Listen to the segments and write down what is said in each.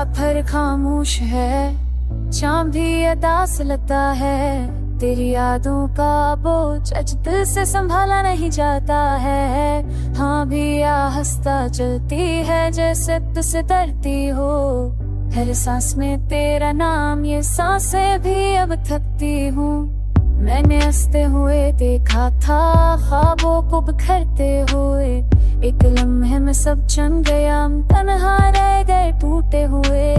रात भर खामोश है, शाम भी अदास लगता है। तेरी यादों का बोझ आज दिल से संभाला नहीं जाता है। हाँ भी या हंसता चलती है जैसे तुझसे डरती हो। हर सांस में तेरा नाम, ये सांसें भी अब थकती हूँ। मैंने हंसते हुए देखा था ख्वाबों को बिखरते हुए। एक लम्हे में सब जम गया, हम तन्हा रह गए टूटे हुए।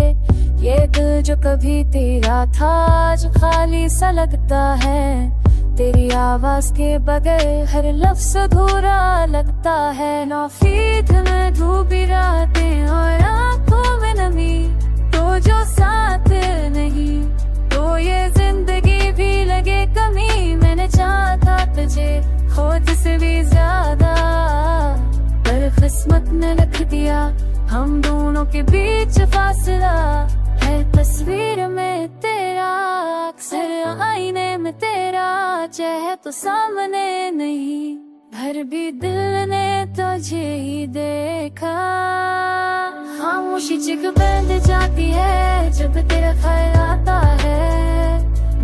ये दिल जो कभी तेरा था आज खाली सा लगता है। तेरी आवाज के बगैर हर लफ्ज अधूरा लगता है। नौफीद में धूपी रातें और आंखों में नमी, तो जो साथ नहीं तो ये जिंदगी भी लगे कमी। मैंने चाहा था तुझे खुद से भी ज्यादा, पर किस्मत ने लिख दिया हम दोनों के बीच फासला है। तस्वीर में तेरा, अक्सर आईने में तेरा, चाहे तो सामने नहीं, भर भी दिल ने तुझे ही देखा। खामोशी चिक बंद जाती है जब तेरा ख्याल आता है।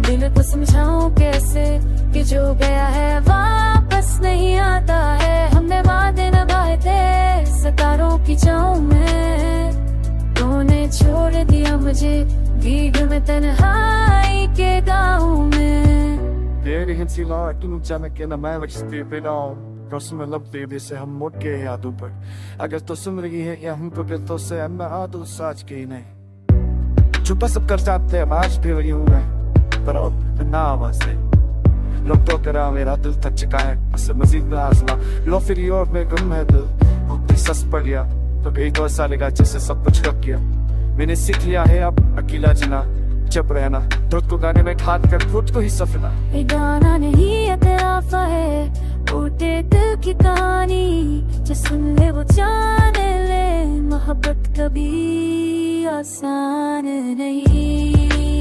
दिल को समझाऊं कैसे कि जो गया है वापस नहीं आता है। हमने वादे निभाए थे सितारों की छाँव में, तूने छोड़ दिया मुझे भीड़ में तन्हाई के गाँव में। तेरी हिंसी ला तू जाने के ना मैं वैसे पे नाउ कसम लब बेबी से हम मुड़ के यादों पर। अगर तो सुन रही है या हमको फिर तो से मैं आदू साज के नहीं। छुपा सब कर जाते हैं आज भी वही हूँ मैं, पर अब ना आवाज़ है। लोग तो करा मेरा दिल थक चुका है, असर मजीद आसला लो फिर और में गुम है दिल। उतनी सस पड़ गया तो कई 2 साल का जैसे सब कुछ कर किया। मैंने सीख लिया है अब अकेला जीना, चुप रहना, खुद को गाने में खाद कर खुद को ही सफना। ये गाना नहीं इतराफा है, टूटे दिल की कहानी जो सुन ले वो जान ले। मोहब्बत कभी आसान नहीं।